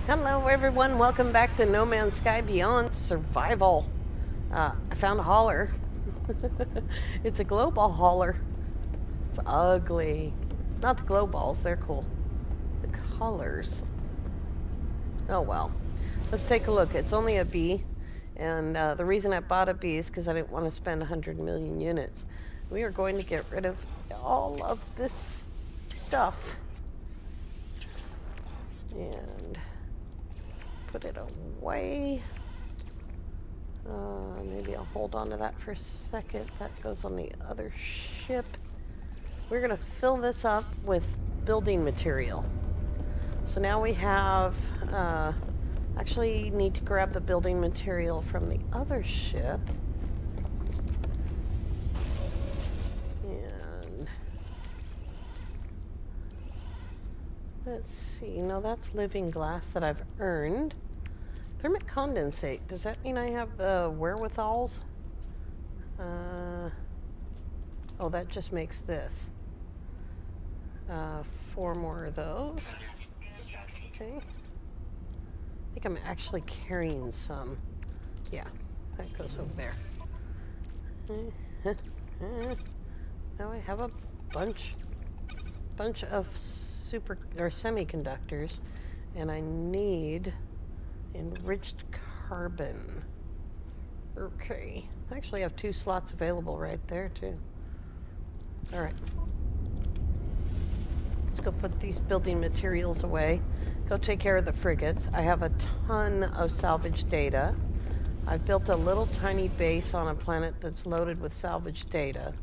Hello everyone, welcome back to No Man's Sky Beyond Survival. I found a hauler. It's a glow ball hauler. It's ugly. Not the glow balls, they're cool. The colors. Oh well. Let's take a look. It's only a B, and the reason I bought a B is because I didn't want to spend 100 million units. We are going to get rid of all of this stuff. And put it away. Maybe I'll hold on to that for a second. That goes on the other ship. We're going to fill this up with building material. So now we have, actually need to grab the building material from the other ship. And let's see, no, that's living glass that I've earned. Thermic condensate, does that mean I have the wherewithals? Oh, that just makes this. 4 more of those. Okay. I think I'm actually carrying some. Yeah, that goes over there. Now I have a bunch of semiconductors, and I need enriched carbon. Okay. I actually have 2 slots available right there too. Alright. Let's go put these building materials away. Go take care of the frigates. I have a ton of salvage data. I've built a little tiny base on a planet that's loaded with salvage data.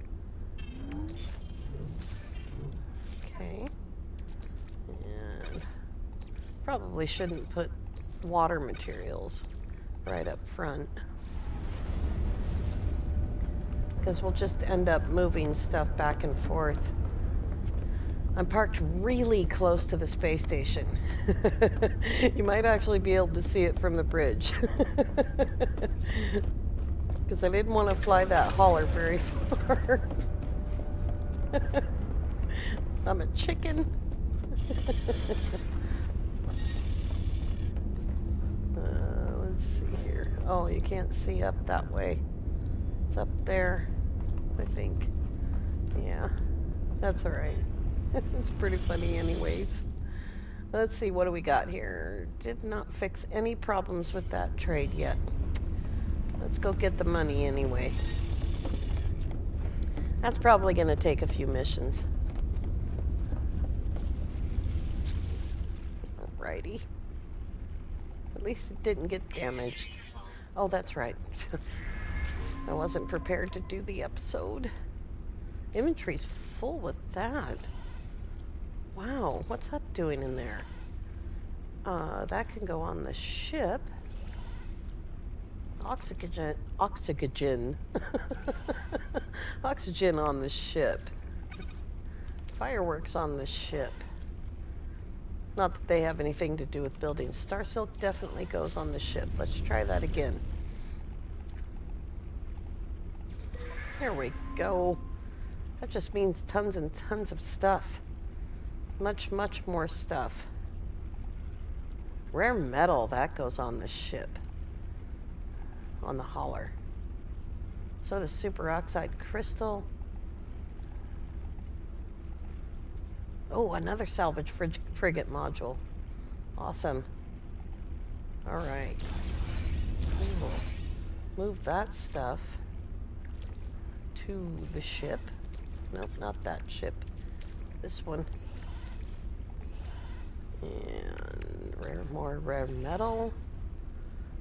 Okay. And probably shouldn't put water materials right up front, because we'll just end up moving stuff back and forth. I'm parked really close to the space station. You might actually be able to see it from the bridge. Because I didn't want to fly that hauler very far. I'm a chicken. Let's see here. Oh, you can't see up that way. It's up there, I think. Yeah, that's alright. It's pretty funny anyways. Let's see, what do we got here? Did not fix any problems with that trade yet. Let's go get the money anyway. That's probably going to take a few missions. Alrighty. At least it didn't get damaged. Oh, that's right. I wasn't prepared to do the episode. Inventory's full with that. Wow, what's that doing in there? That can go on the ship. Oxygen. Oxygen on the ship. Fireworks on the ship. Not that they have anything to do with building. Star Silk definitely goes on the ship. Let's try that again. There we go. That just means tons and tons of stuff. Much more stuff. Rare metal, that goes on the ship. On the hauler. So does superoxide crystal. Oh, another salvage frigate module. Awesome. Alright. Move that stuff to the ship. Nope, not that ship. This one. And more rare metal.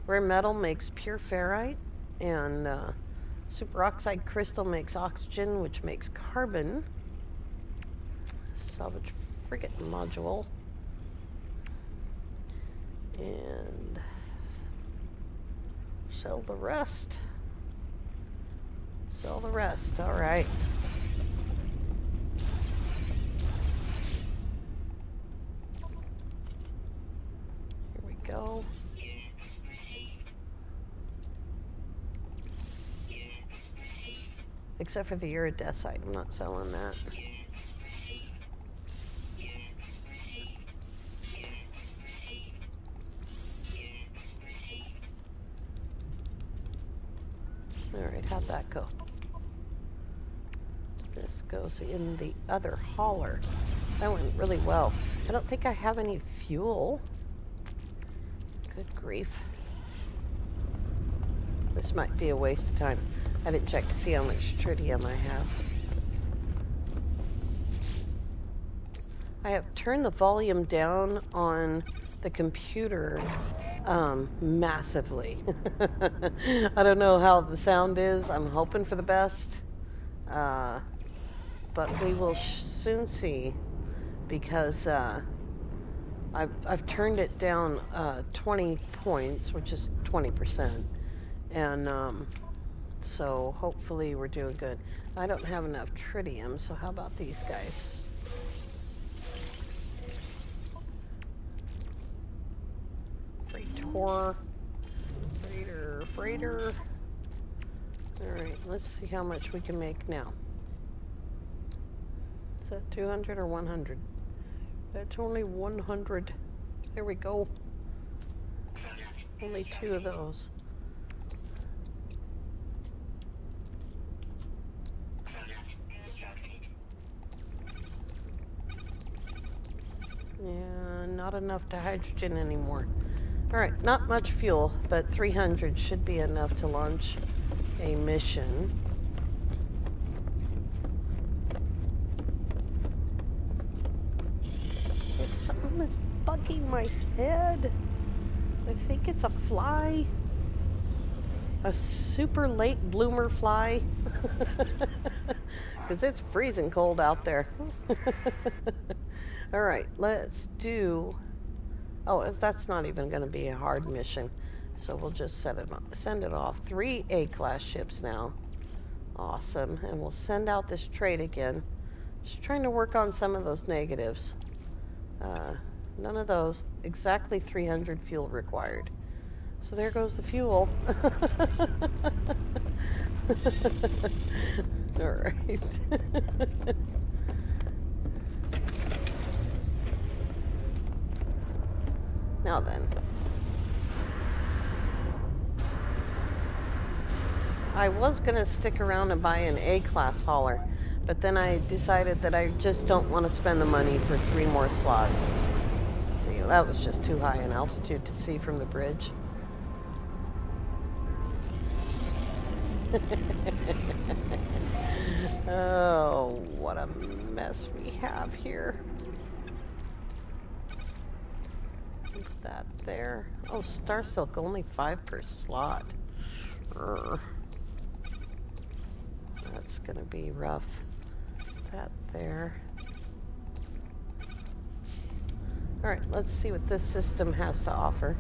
Rare metal makes pure ferrite, and superoxide crystal makes oxygen, which makes carbon. Salvage frigate module. And sell the rest. Sell the rest, alright. Here we go. Except for the iridesite, I'm not selling that. Alright, how'd that go? This goes in the other hauler. That went really well. I don't think I have any fuel. Good grief. This might be a waste of time. I didn't check to see how much tritium I have. I have turned the volume down on the computer massively. I don't know how the sound is. I'm hoping for the best. But we will soon see, because I've turned it down 20 points, which is 20%. And so hopefully we're doing good. I don't have enough tritium, so how about these guys? Freighter. Alright, let's see how much we can make now. Is that 200 or 100? That's only 100. There we go. Only 2 of those. Yeah, not enough to hydrogen anymore. Alright, not much fuel, but 300 should be enough to launch a mission. If something is bugging my head, I think it's a fly. A super late bloomer fly. Because it's freezing cold out there. Alright, let's do... Oh, that's not even going to be a hard mission. So we'll just send it off. 3 A-class ships now. Awesome. And we'll send out this trade again. Just trying to work on some of those negatives. None of those. Exactly 300 fuel required. So there goes the fuel. Alright. Now then. I was going to stick around and buy an A-class hauler, but then I decided that I just don't want to spend the money for 3 more slots. See, that was just too high in altitude to see from the bridge. Oh, what a mess we have here. Put that there. Oh, Star Silk, only 5 per slot. That's gonna be rough. That there. Alright, let's see what this system has to offer.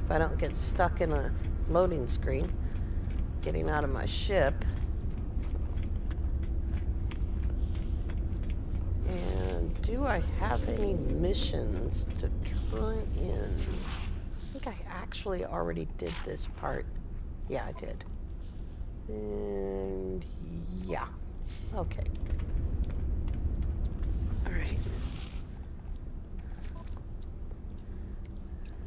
If I don't get stuck in a loading screen. Getting out of my ship. And do I have any missions to turn in? I think I actually already did this part. Yeah, I did. And yeah. Okay. Alright.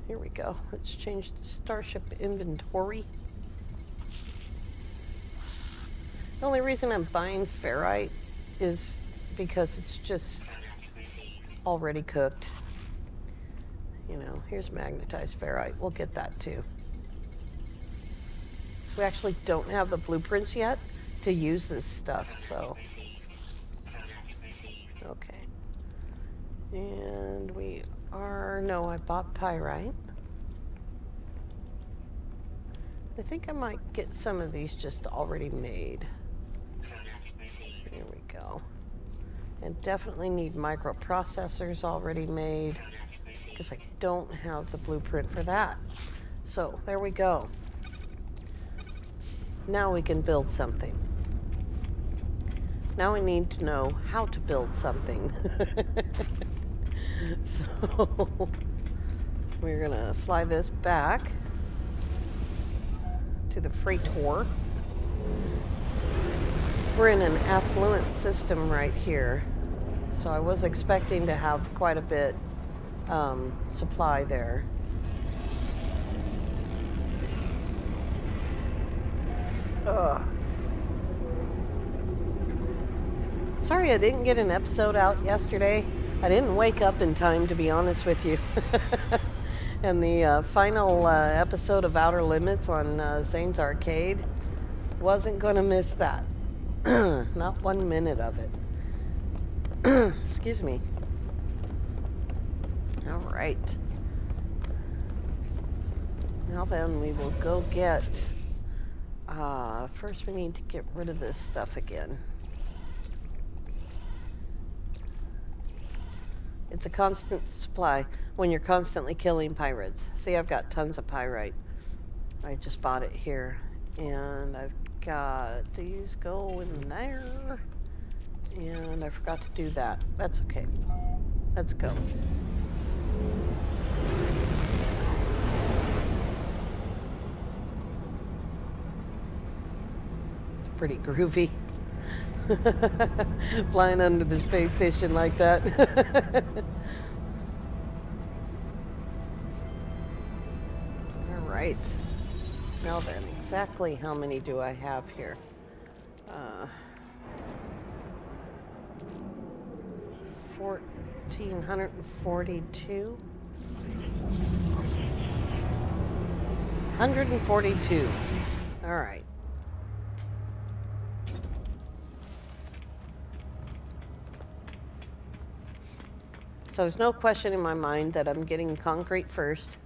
Here we go. Let's change the Starship inventory. The only reason I'm buying ferrite is because it's just already cooked. You know, here's magnetized ferrite. We'll get that too. We actually don't have the blueprints yet to use this stuff, so. Okay. And we are, no, I bought pyrite. I think I might get some of these just already made. There we go. And definitely need microprocessors already made, because I don't have the blueprint for that. So, there we go. Now we can build something. Now we need to know how to build something. So, we're gonna fly this back to the freighter. We're in an affluent system right here, so I was expecting to have quite a bit supply there. Ugh. Sorry I didn't get an episode out yesterday. I didn't wake up in time, to be honest with you. And the final episode of Outer Limits on Zane's Arcade, wasn't going to miss that. Not 1 minute of it. Excuse me. All right. Now then, we will go get... first we need to get rid of this stuff again. It's a constant supply when you're constantly killing pirates. See, I've got tons of pyrite. I just bought it here. And I've got these go in there. And I forgot to do that. That's okay. Let's go. It's pretty groovy. Flying under the space station like that. Alright. Now then, exactly how many do I have here? 1,442. 142. Alright. So there's no question in my mind that I'm getting concrete first,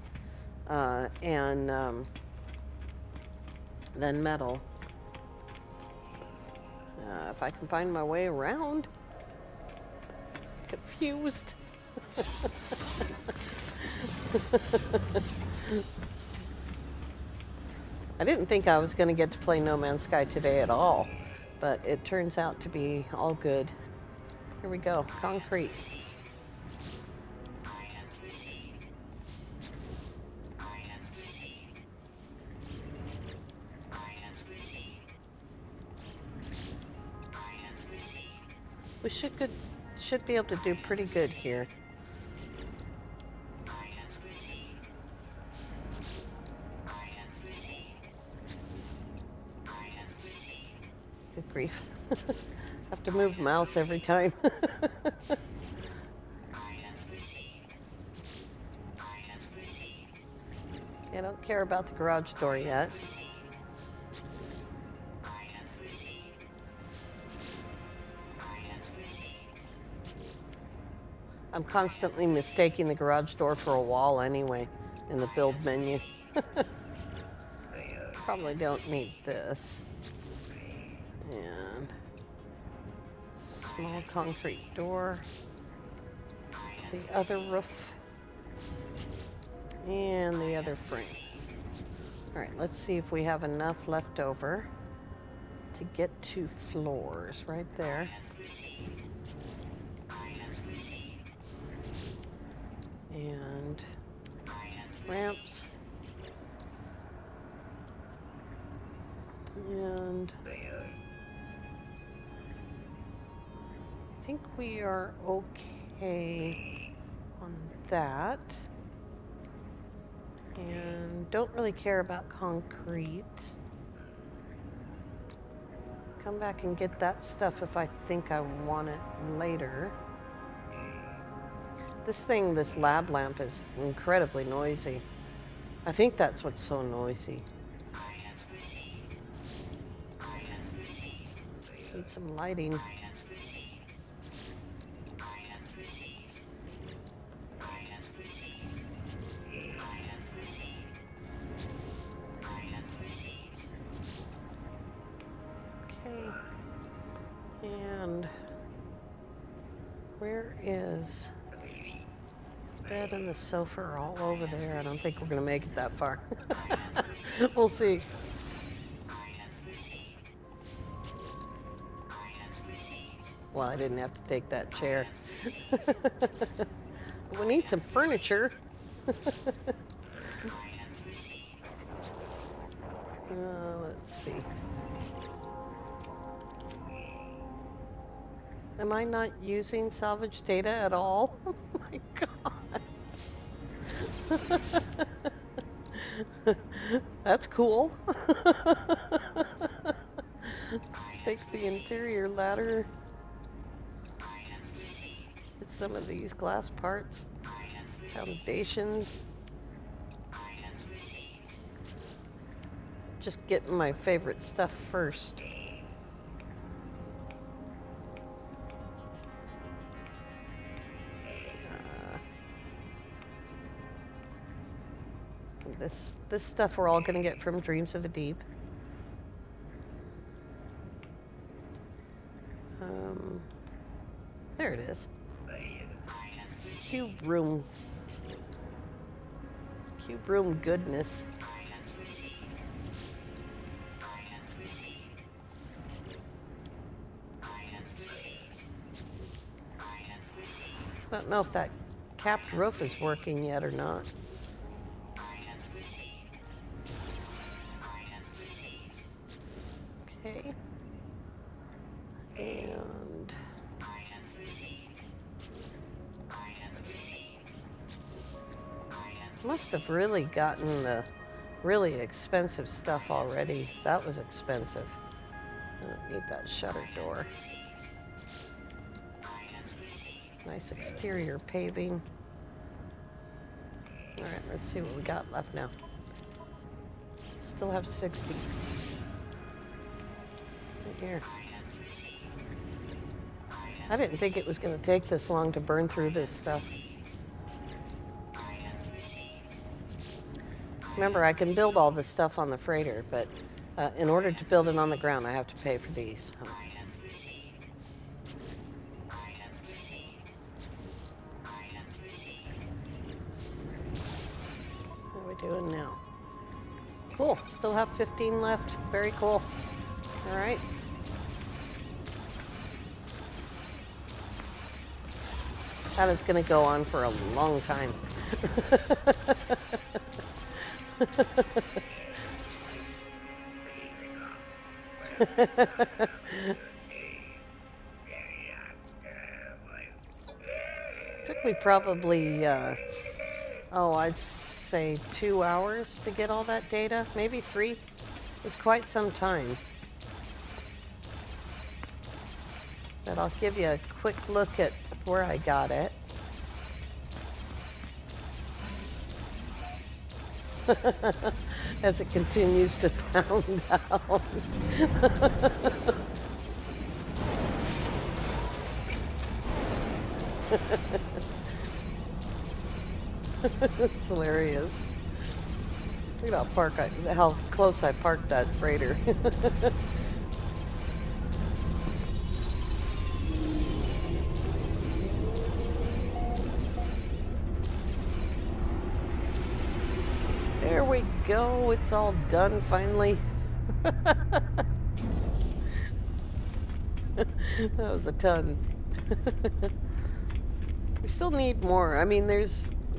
and then metal. If I can find my way around. Confused. I didn't think I was going to get to play No Man's Sky today at all, but it turns out to be all good. Here we go, concrete. We should be able to do pretty good here. Good grief. Have to move mouse every time. I don't care about the garage door yet. I'm constantly mistaking the garage door for a wall anyway in the build menu. Probably don't need this. And small concrete door. The other roof. And the other frame. Alright, let's see if we have enough left over to get 2 floors right there. And ramps. And I think we are okay on that. And don't really care about concrete. Come back and get that stuff if I think I want it later. This lab lamp is incredibly noisy. I think that's what's so noisy. Need some lighting. Okay. And where is... bed and the sofa are all over there. I don't think we're going to make it that far. We'll see. Well, I didn't have to take that chair. We need some furniture. Let's see. Am I not using salvage data at all? Oh my god. That's cool. Let's take the interior ladder. some of these glass parts. Foundations. Just getting my favorite stuff first. This stuff we're all gonna get from Dreams of the Deep. There it is. Cube room. Cube room goodness. I don't know if that capped roof is working yet or not. Okay. And must have really gotten the really expensive stuff already. That was expensive. I don't need that shutter door. Nice exterior paving. Alright, let's see what we got left now. Still have 60. Right here. I didn't think it was going to take this long to burn through this stuff. Remember, I can build all this stuff on the freighter, but in order to build it on the ground, I have to pay for these. What are we doing now? Cool. Still have 15 left. Very cool. All right. That is going to go on for a long time. Took me probably, I'd say 2 hours to get all that data, maybe 3. It's quite some time. But I'll give you a quick look at where I got it. As it continues to pound out. It's hilarious. Look at how close I parked that freighter. There we go, it's all done finally. That was a ton. We still need more. I mean,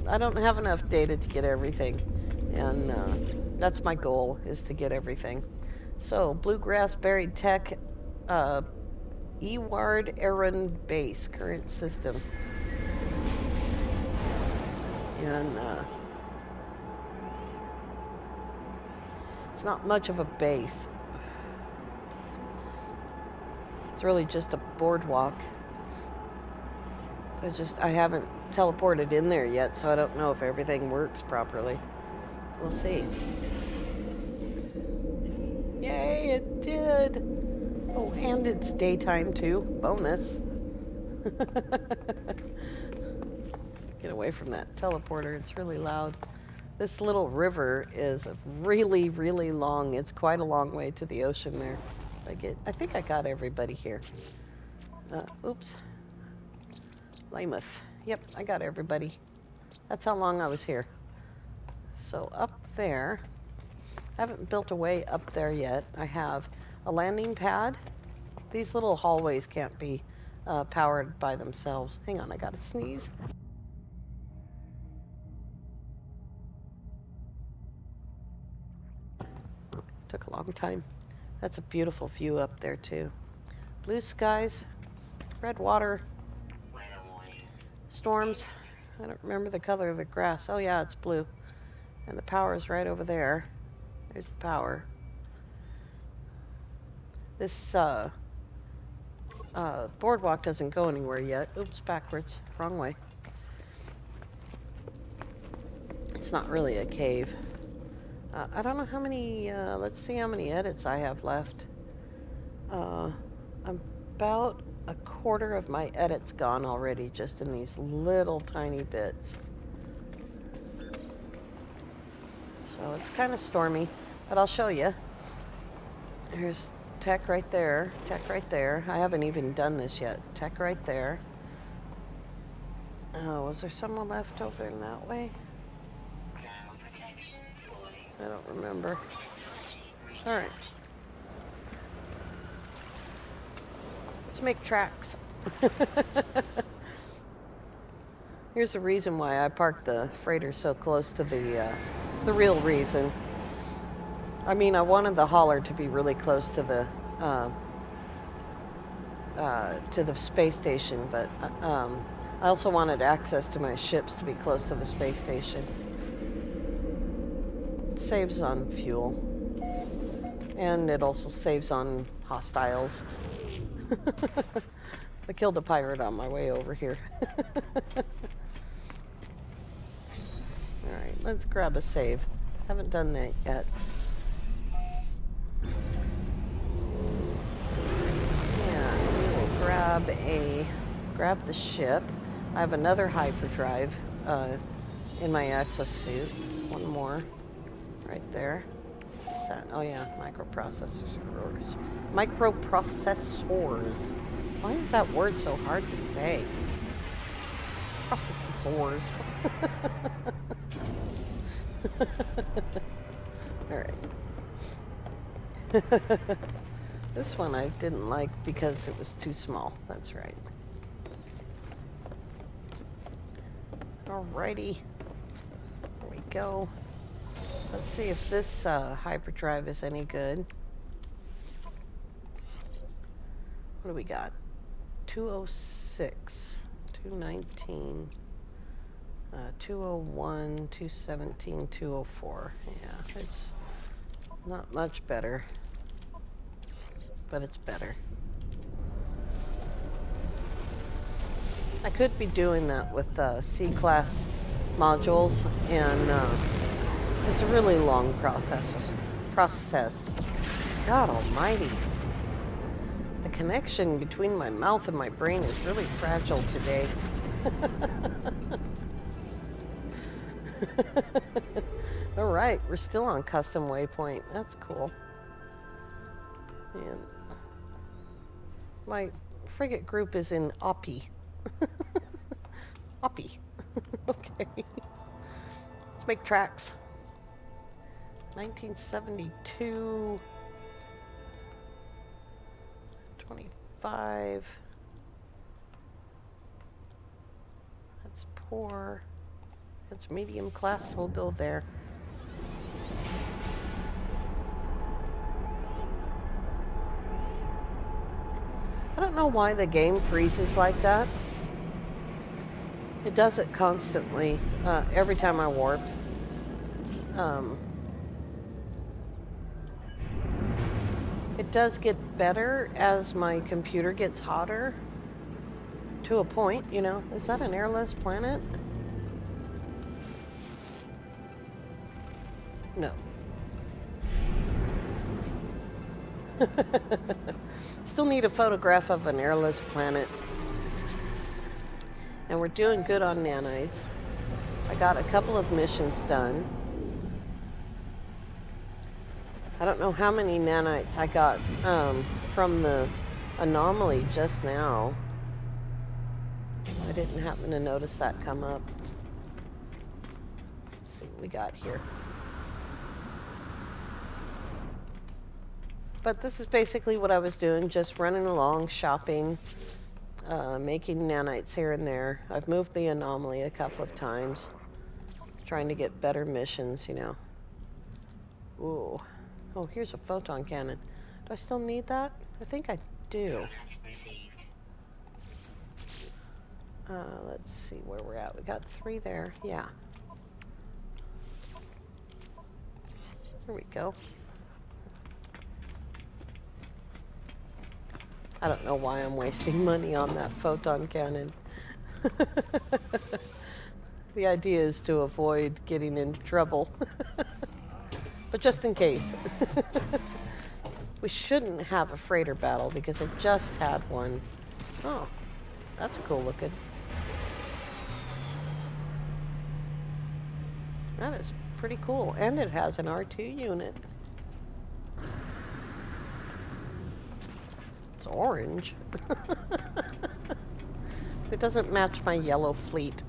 I don't have enough data to get everything. And that's my goal, is to get everything. So, Bluegrass Buried Tech, Eward Aaron Base, current system. And it's not much of a base. It's really just a boardwalk. I haven't teleported in there yet, so I don't know if everything works properly. We'll see. Yay, it did! Oh, and it's daytime too. Bonus. Get away from that teleporter, it's really loud. This little river is really, really long. It's quite a long way to the ocean there. I think I got everybody here. Oops. Weymouth. Yep, I got everybody. That's how long I was here. So up there, I haven't built a way up there yet. I have a landing pad. These little hallways can't be powered by themselves. Hang on, I gotta sneeze. Took a long time. That's a beautiful view up there too. Blue skies, red water, storms. I don't remember the color of the grass. Oh yeah, it's blue. And the power is right over there. There's the power. This boardwalk doesn't go anywhere yet. Oops, backwards. Wrong way. It's not really a cave. I don't know how many, let's see how many edits I have left. About a quarter of my edits gone already, just in these little tiny bits. So it's kind of stormy, but I'll show you. Here's tech right there, tech right there. I haven't even done this yet. Tech right there. Oh, was there someone left over in that way? I don't remember. Alright. Let's make tracks. Here's the reason why I parked the freighter so close to the real reason. I mean, I wanted the hauler to be really close to the space station, but I also wanted access to my ships to be close to the space station. It saves on fuel, and it also saves on hostiles. I killed a pirate on my way over here. Alright, let's grab a save. Haven't done that yet. Yeah, we will grab the ship. I have another hyperdrive in my exosuit. One more. Right there. What's that? Oh yeah, microprocessors. Microprocessors. Why is that word so hard to say? Processors. Alright. This one I didn't like because it was too small. That's right. Alrighty. There we go. Let's see if this hyperdrive is any good. What do we got? 206, 219, 201, 217, 204. Yeah, it's not much better, but it's better. I could be doing that with C-class modules, and it's a really long process. God almighty. The connection between my mouth and my brain is really fragile today. Alright, we're still on custom waypoint. That's cool. And my frigate group is in Oppie. Oppie. Okay. Let's make tracks. 1972. 25. That's poor. That's medium class. We'll go there. I don't know why the game freezes like that. It does it constantly, every time I warp. It does get better as my computer gets hotter. To a point, you know. Is that an airless planet? No. Still need a photograph of an airless planet. And we're doing good on nanites. I got a couple of missions done. I don't know how many nanites I got from the anomaly just now. I didn't happen to notice that come up. Let's see what we got here. But this is basically what I was doing, just running along, shopping, making nanites here and there. I've moved the anomaly a couple of times, trying to get better missions, you know. Ooh. Oh, here's a photon cannon. Do I still need that? I think I do. Let's see where we're at. We got 3 there. Yeah. There we go. I don't know why I'm wasting money on that photon cannon. The idea is to avoid getting into trouble. But just in case. We shouldn't have a freighter battle because I just had one. Oh, that's cool looking. That is pretty cool. And it has an R2 unit. It's orange. It doesn't match my yellow fleet.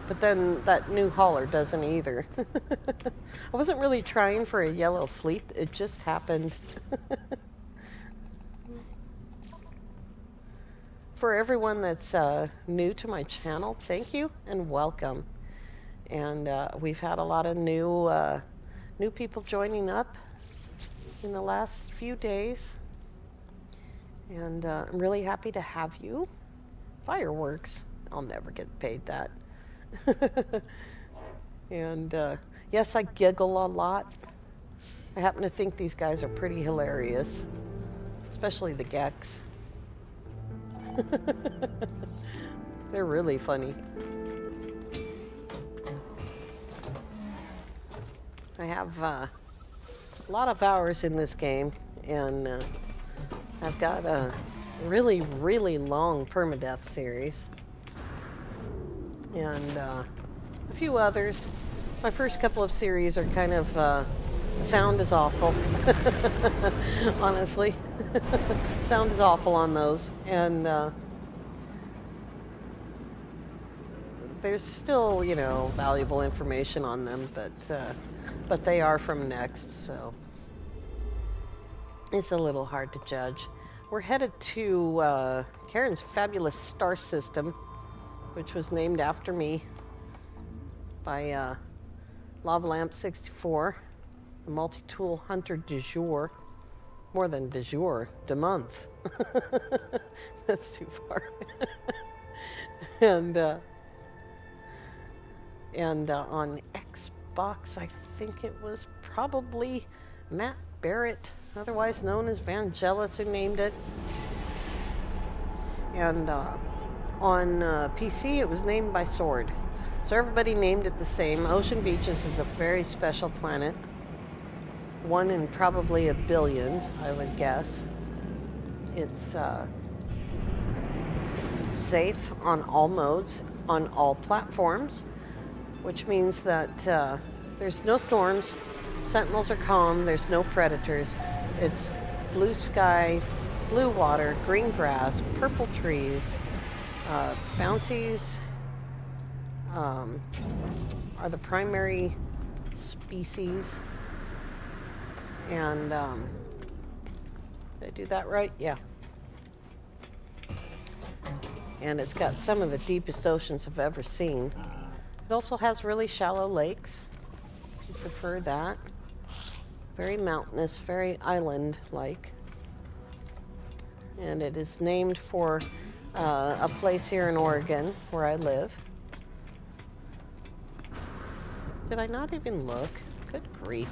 But then that new hauler doesn't either. I wasn't really trying for a yellow fleet. It just happened. For everyone that's new to my channel, thank you and welcome. And we've had a lot of new people joining up in the last few days. And I'm really happy to have you. Fireworks. I'll never get paid that. And yes, I giggle a lot. I happen to think these guys are pretty hilarious, especially the Geks. They're really funny. I have a lot of hours in this game, and I've got a really, really long permadeath series. And a few others. My first couple of series are kind of, sound is awful. Honestly. Sound is awful on those. And there's still, you know, valuable information on them, but they are from Next, so it's a little hard to judge. We're headed to Karen's fabulous star system, which was named after me by Lava Lamp 64, the multi-tool hunter du jour. More than du jour, de month. That's too far. and on Xbox, I think it was probably Matt Barrett, otherwise known as Vangelis, who named it. And on PC, it was named by Sword. So everybody named it the same. Ocean Beaches is a very special planet. One in probably a billion, I would guess. It's safe on all modes, on all platforms, which means that there's no storms, sentinels are calm, there's no predators. It's blue sky, blue water, green grass, purple trees, bouncies are the primary species. And did I do that right? Yeah. And it's got some of the deepest oceans I've ever seen. It also has really shallow lakes, if you prefer that. Very mountainous, very island-like. And it is named for a place here in Oregon where I live. Did I not even look? Good grief.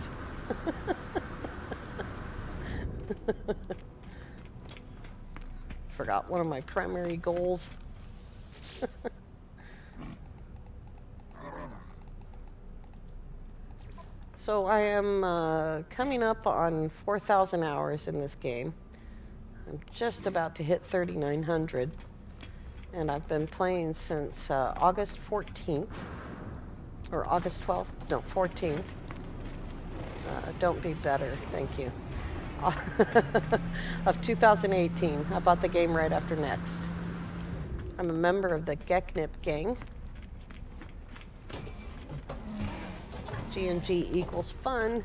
Forgot one of my primary goals. So I am coming up on 4,000 hours in this game. I'm just about to hit 3,900. And I've been playing since August 14th. Or August 12th? No, 14th. Don't be better, thank you. Of 2018. I bought the game right after Next. I'm a member of the Geknip gang. G&G equals fun.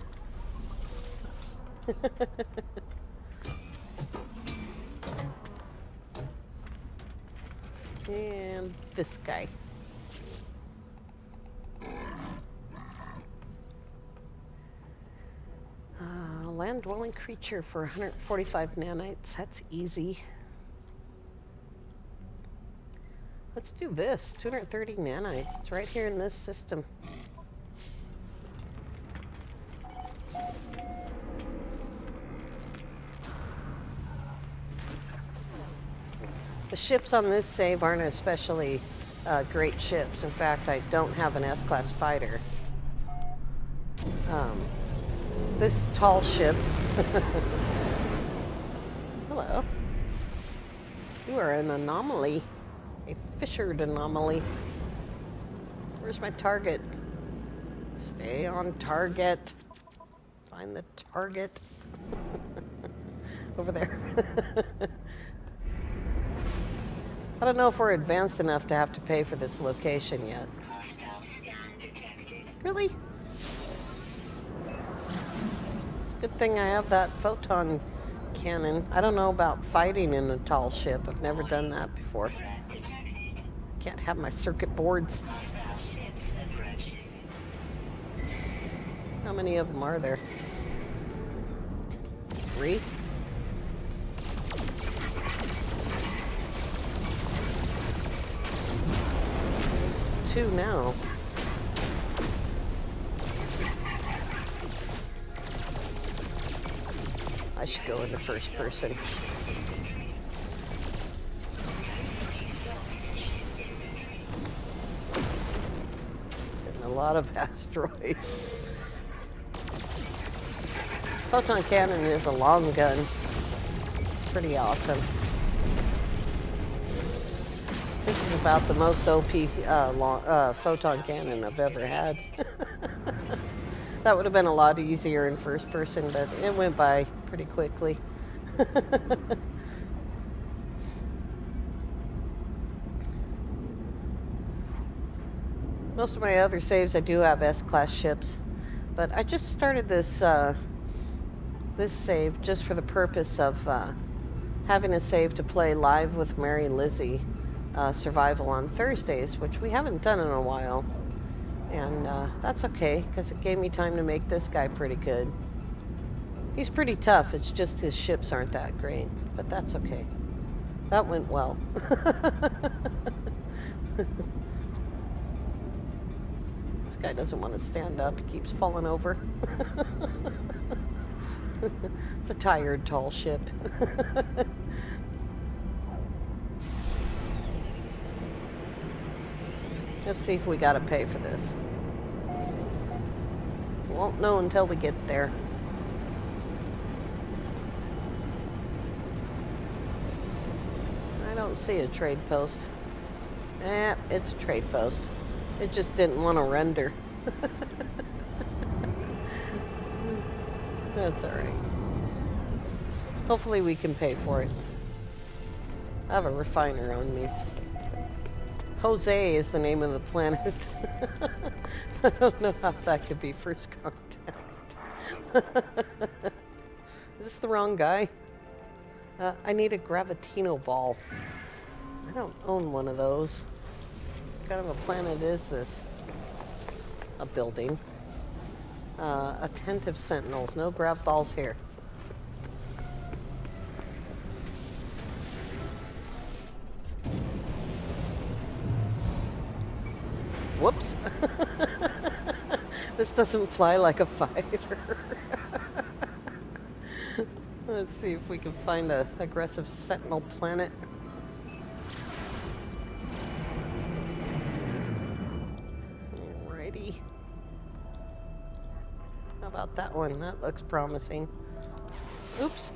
And this guy. Land-dwelling creature for 145 nanites. That's easy. Let's do this. 230 nanites. It's right here in this system. ships on this save aren't especially great ships. In fact, I don't have an S-class fighter. This tall ship... Hello. You are an anomaly. A fissured anomaly. Where's my target? Stay on target. Find the target. Over there. I don't know if we're advanced enough to have to pay for this location yet. Really? It's a good thing I have that photon cannon. I don't know about fighting in a tall ship. I've never done that before. Can't have my circuit boards. How many of them are there? 3? There's 2 now. I should go into first person. Getting a lot of asteroids. Photon cannon is a long gun. It's pretty awesome. This is about the most OP photon cannon I've ever had. That would have been a lot easier in first person, but it went by pretty quickly. Most of my other saves I do have S-class ships, but I just started this this save just for the purpose of having a save to play live with Mary Lizzie survival on Thursdays, which we haven't done in a while. And that's okay, because it gave me time to make this guy pretty good. He's pretty tough, it's just his ships aren't that great, but that's okay. That went well. This guy doesn't want to stand up, he keeps falling over. It's a tired, tall ship. Let's see if we gotta pay for this. Won't know until we get there. I don't see a trade post. It's a trade post. It just didn't want to render. That's alright. Hopefully we can pay for it. I have a refiner on me. Jose is the name of the planet. I don't know how that could be first contact. Is this the wrong guy? I need a Gravitino ball. I don't own one of those. What kind of a planet is this? A building. Attentive sentinels. No grav balls here. Whoops. This doesn't fly like a fighter. Let's see if we can find an aggressive sentinel planet. Alrighty. How about that one? That looks promising. Oops.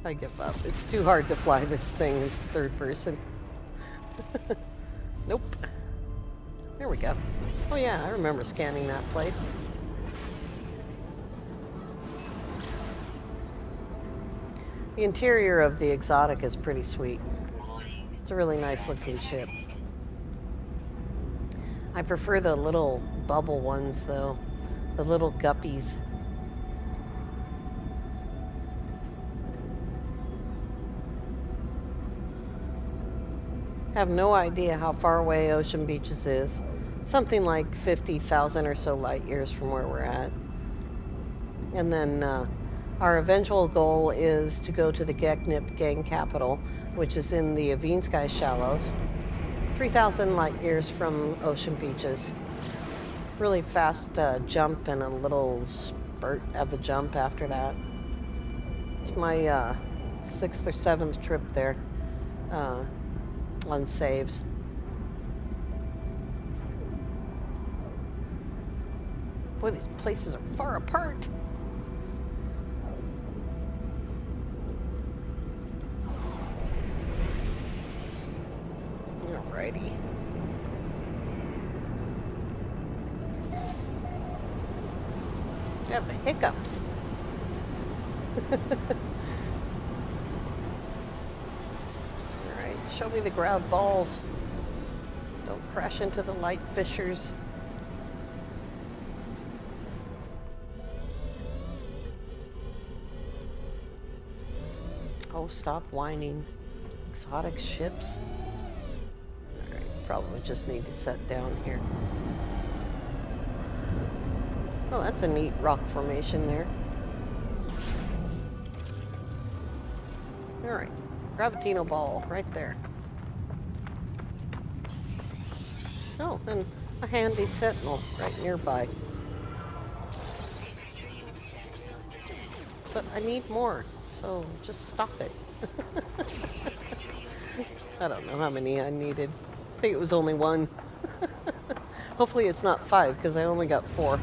I give up. It's too hard to fly this thing in third person. Nope. There we go. Oh yeah, I remember scanning that place. The interior of the Exotic is pretty sweet. It's a really nice looking ship. I prefer the little bubble ones though. The little guppies. Have no idea how far away Ocean Beaches is. Something like 50,000 or so light years from where we're at. And then our eventual goal is to go to the Geknip gang capital, which is in the Avinsky Shallows. 3,000 light years from Ocean Beaches. Really fast jump and a little Bert have a jump after that. It's my 6th or 7th trip there on saves. Boy, these places are far apart. Alrighty. You have the hiccups. Alright, show me the ground balls. Don't crash into the light fissures. Oh, stop whining. Exotic ships. Alright, probably just need to set down here. Oh, that's a neat rock formation there. Alright, Gravitino ball right there. Oh, and a handy sentinel right nearby. But I need more, so just stop it. I don't know how many I needed. I think it was only one. Hopefully it's not 5, because I only got 4.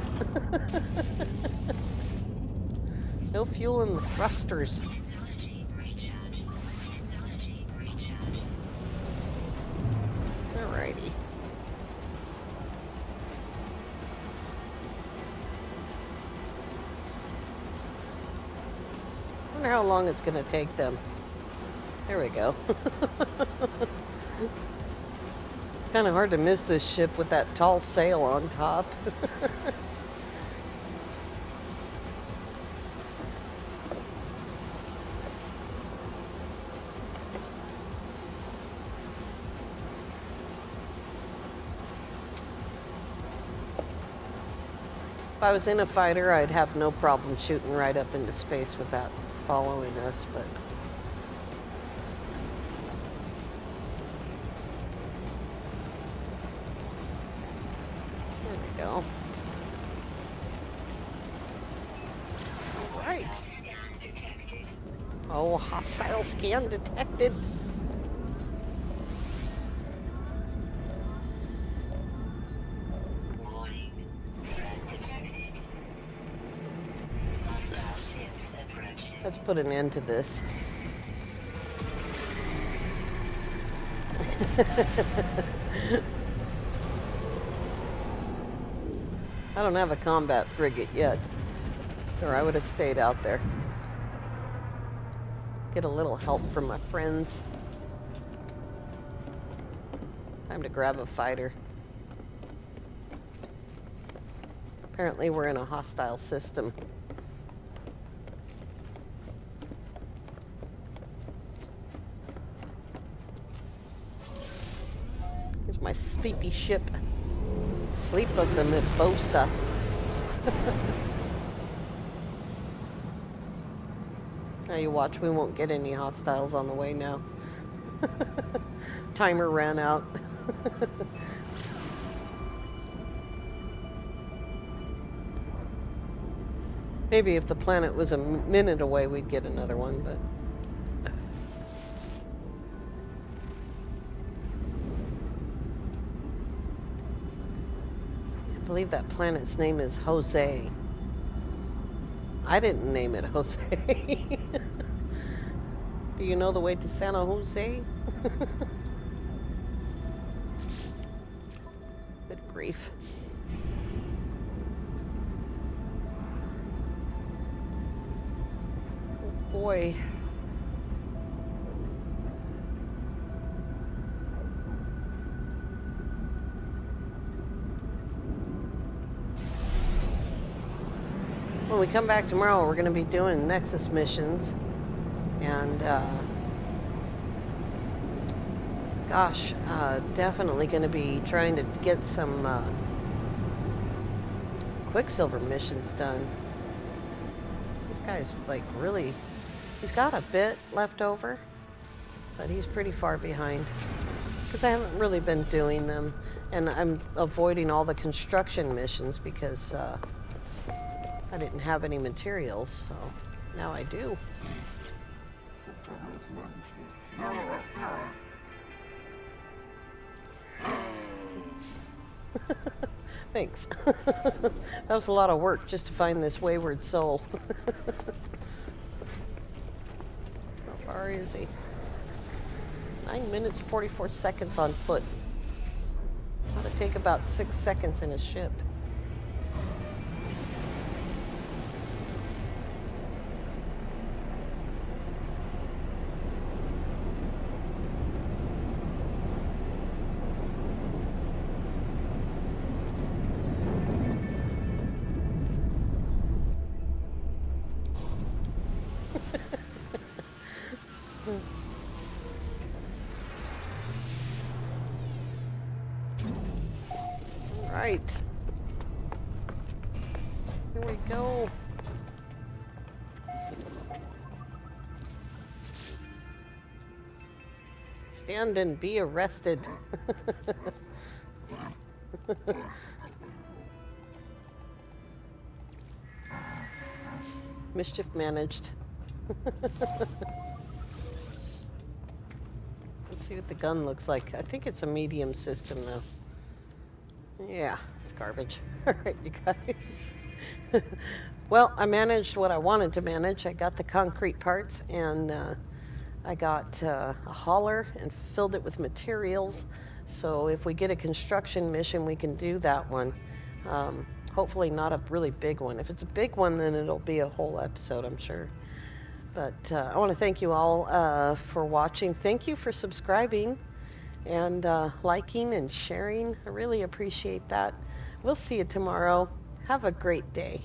No fuel in the thrusters. Alrighty. I wonder how long it's going to take them. There we go. It's kind of hard to miss this ship with that tall sail on top. If I was in a fighter, I'd have no problem shooting right up into space with that following us, but... There we go. Alright. Oh, hostile scan detected. Let's put an end to this. I don't have a combat frigate yet, or I would have stayed out there. Get a little help from my friends. Time to grab a fighter. Apparently we're in a hostile system. Here's my sleepy ship. Sleep of the Mibosa. Now you watch, we won't get any hostiles on the way now. Timer ran out. Maybe if the planet was a minute away, we'd get another one, but... I believe that planet's name is Jose. I didn't name it Jose. Do you know the way to San Jose? Good grief. Oh boy. When we come back tomorrow, we're going to be doing Nexus missions, and gosh, definitely going to be trying to get some Quicksilver missions done. This guy's like really, he's got a bit left over, but he's pretty far behind because I haven't really been doing them, and I'm avoiding all the construction missions because I didn't have any materials, so now I do. Thanks. That was a lot of work just to find this wayward soul. How far is he? 9 minutes, 44 seconds on foot. Ought to take about 6 seconds in a ship. Right. Here we go. Stand and be arrested. Mischief managed. Let's see what the gun looks like. I think it's a medium system though. Yeah, it's garbage. Alright, you guys. Well, I managed what I wanted to manage. I got the concrete parts, and I got a hauler and filled it with materials. So if we get a construction mission, we can do that one. Hopefully not a really big one. If it's a big one, then it'll be a whole episode, I'm sure. But I want to thank you all for watching. Thank you for subscribing and liking and sharing. I really appreciate that. We'll see you tomorrow. Have a great day.